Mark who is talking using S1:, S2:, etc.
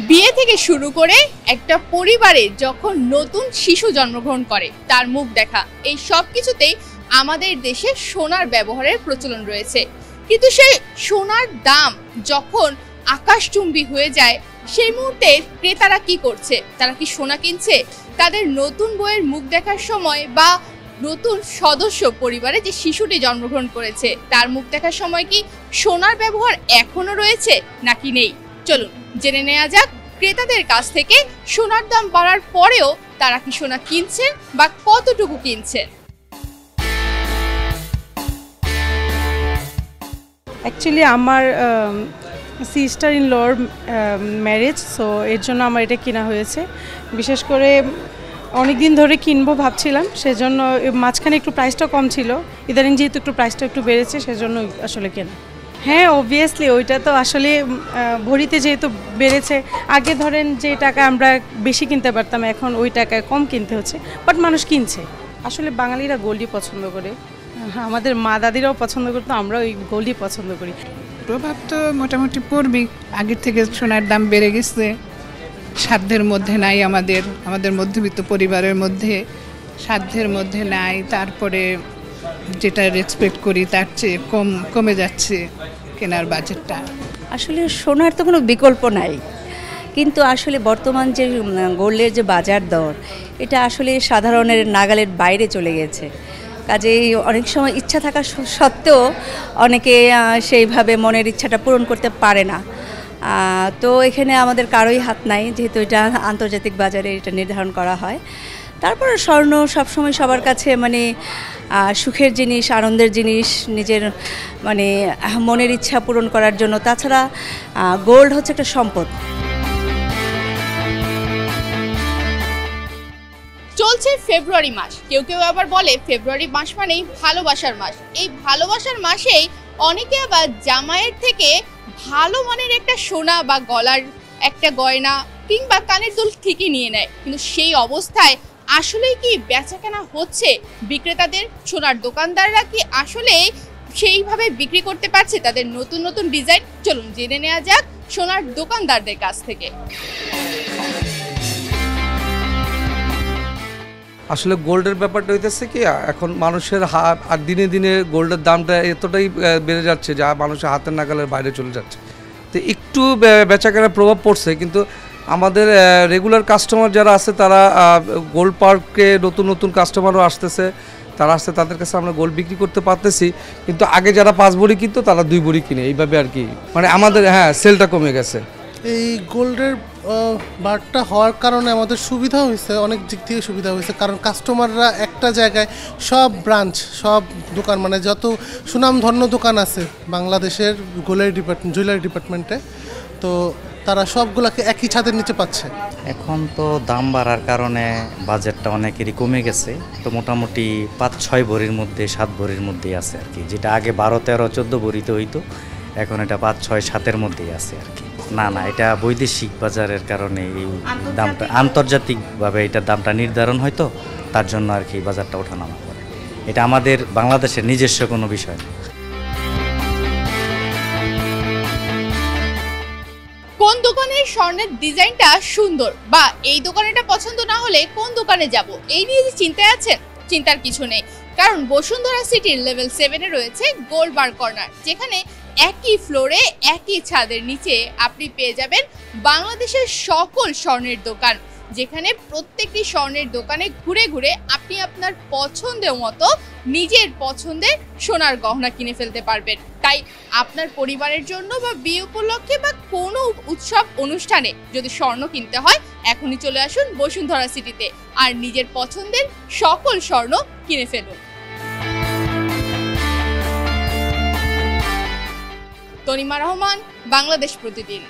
S1: বিয়ে থেকে শুরু করে একটা পরিবারে যখন নতুন শিশু জন্মগ্রহণ করে তার মুখ দেখা, এই সব কিছুতেই আমাদের দেশে সোনার ব্যবহারের প্রচলন রয়েছে। কিন্তু সেই সোনার দাম যখন আকাশচুম্বী হয়ে যায়, সেই মুহূর্তে ক্রেতারা কি করছে? তারা কি সোনা কিনছে? তাদের নতুন বউয়ের মুখ দেখার সময় বা নতুন সদস্য পরিবারে যে শিশুটি জন্মগ্রহণ করেছে তার মুখ দেখার সময় কি সোনার ব্যবহার এখনো রয়েছে নাকি নেই? চলুন জেনে নেওয়া যাক ক্রেতাদের কাছ থেকে সোনার দাম বাড়ার পরেও তারা কি সোনা কিনছে বা কতটুকু কিনছে।
S2: অ্যাকচুয়ালি আমার সিস্টার ইন লর ম্যারেজ, সো এর জন্য আমার এটা কেনা হয়েছে। বিশেষ করে অনেক দিন ধরে কিনবো ভাবছিলাম, সেজন্য মাঝখানে একটু প্রাইসটা কম ছিল, ইদানিং যেহেতু একটু প্রাইসটা একটু বেড়েছে সেজন্য আসলে কেনা। হ্যাঁ, অবভিয়াসলি ওইটা তো আসলে ভরিতে যেহেতু বেড়েছে, আগে ধরেন যে টাকা আমরা বেশি কিনতে পারতাম এখন ওই টাকায় কম কিনতে হচ্ছে, বাট মানুষ কিনছে। আসলে বাঙালিরা গোল্ডই পছন্দ করে, আমাদের মা দাদিরাও পছন্দ করতো, আমরা ওই গোল্ডই পছন্দ করি।
S3: প্রভাব তো মোটামুটি পড়বেই, আগের থেকে সোনার দাম বেড়ে গেছে, সাধ্যের মধ্যে নাই, আমাদের মধ্যবিত্ত পরিবারের মধ্যে সাধ্যের মধ্যে নাই। তারপরে যেটা এক্সপেক্ট করি তার চেয়ে কমে যাচ্ছে কেনার বাজেটটা।
S4: আসলে সোনার তো কোনো বিকল্প নাই, কিন্তু আসলে বর্তমান যে গোল্ডের যে বাজার দর, এটা আসলে সাধারণের নাগালের বাইরে চলে গেছে। কাজেই অনেক সময় ইচ্ছা থাকা সত্ত্বেও অনেকে সেইভাবে মনের ইচ্ছাটা পূরণ করতে পারে না। তো এখানে আমাদের কারোই হাত নাই, যেহেতু এটা আন্তর্জাতিক বাজারে এটা নির্ধারণ করা হয়। তারপরে স্বর্ণ সবসময় সবার কাছে সুখের জিনিস, আনন্দের জিনিস, নিজের মনের ইচ্ছা পূরণ করার জন্য। তাছাড়া গোল্ড হচ্ছে একটা সম্পদ।
S1: চলছে ফেব্রুয়ারি মাস, কেউ কেউ আবার বলে ফেব্রুয়ারি মাস মানেই ভালোবাসার মাস। এই ভালোবাসার মাসেই অনেকে আবার জামাইয়ের থেকে ভালো মানের একটা সোনা বা গলার একটা গয়না কিংবা কানের দুল ঠিকই নিয়ে নেয়। কিন্তু সেই অবস্থায় আসলেই কি বেচাকেনা হচ্ছে? বিক্রেতাদের, সোনার দোকানদাররা কি আসলে সেইভাবে বিক্রি করতে পারছে তাদের নতুন নতুন ডিজাইন? চলুন জেনে নেওয়া যাক সোনার দোকানদারদের কাছ থেকে।
S5: আসলে গোল্ডের ব্যাপারটা হইতেছে কি, এখন মানুষের হাত আর দিনে দিনে গোল্ডের দামটা এতটাই বেড়ে যাচ্ছে যা মানুষের হাতের নাগালের বাইরে চলে যাচ্ছে। তো একটু বেচাকেনার প্রভাব পড়ছে, কিন্তু আমাদের রেগুলার কাস্টমার যারা আছে তারা গোল্ড পার্কে নতুন নতুন কাস্টমারও আসতেছে, তারা আসছে, তাদের কাছে আমরা গোল্ড বিক্রি করতে পারতেছি। কিন্তু আগে যারা 5 ভরি কিনতো তারা 2 ভরি কিনে, এইভাবে আর কি আমাদের সেলটা কমে গেছে।
S6: এই গোল্ডের বারটা হওয়ার কারণে আমাদের সুবিধা হয়েছে, অনেক দিক থেকে সুবিধা হয়েছে। কারণ কাস্টমাররা একটা জায়গায় সব ব্রাঞ্চ, সব দোকান, যত সুনামধন্য দোকান আছে বাংলাদেশের জুয়েলারি ডিপার্টমেন্টে, তো তারা সবগুলোকে একই ছাদের নিচে পাচ্ছে।
S7: এখন তো দাম বাড়ার কারণে বাজেটটা অনেকেরই কমে গেছে, তো মোটামুটি 5-6 ভরির মধ্যে 7 ভরির মধ্যেই আছে আর কি। যেটা আগে 12-13-14 ভরিতে হইতো, এখন এটা 5-6-7-এর মধ্যেই আছে আর কি। না, এটা বৈদেশিক বাজারের কারণে এই দামটা, আন্তর্জাতিকভাবে এটার দামটা নির্ধারণ হয়তো, তার জন্য আর কি বাজারটা ওঠানামা করে। এটা আমাদের বাংলাদেশের নিজস্ব কোনো বিষয় না।
S1: কোন দোকানের স্বর্ণের ডিজাইনটা সুন্দর বা এই দোকানেটা পছন্দ না হলে কোন দোকানে যাব, এই নিয়ে যে চিন্তায় আছেন, চিন্তার কিছু নেই। কারণ বসুন্ধরা সিটির লেভেল 7-এ রয়েছে গোল্ড বার কর্নার, যেখানে একই ফ্লোরে একই ছাদের নিচে আপনি পেয়ে যাবেন বাংলাদেশের সকল স্বর্ণের দোকান, যেখানে প্রত্যেকটি স্বর্ণের দোকানে ঘুরে ঘুরে আপনি আপনার পছন্দের মতো নিজের পছন্দের সোনার গহনা কিনে ফেলতে পারবেন। তাই আপনার পরিবারের জন্য বা বিয়ে উপলক্ষে বা কোনো উৎসব অনুষ্ঠানে যদি স্বর্ণ কিনতে হয়, এখনই চলে আসুন বসুন্ধরা সিটিতে আর নিজের পছন্দের সকল স্বর্ণ কিনে ফেলুন। তনিমা রহমান, বাংলাদেশ প্রতিদিন।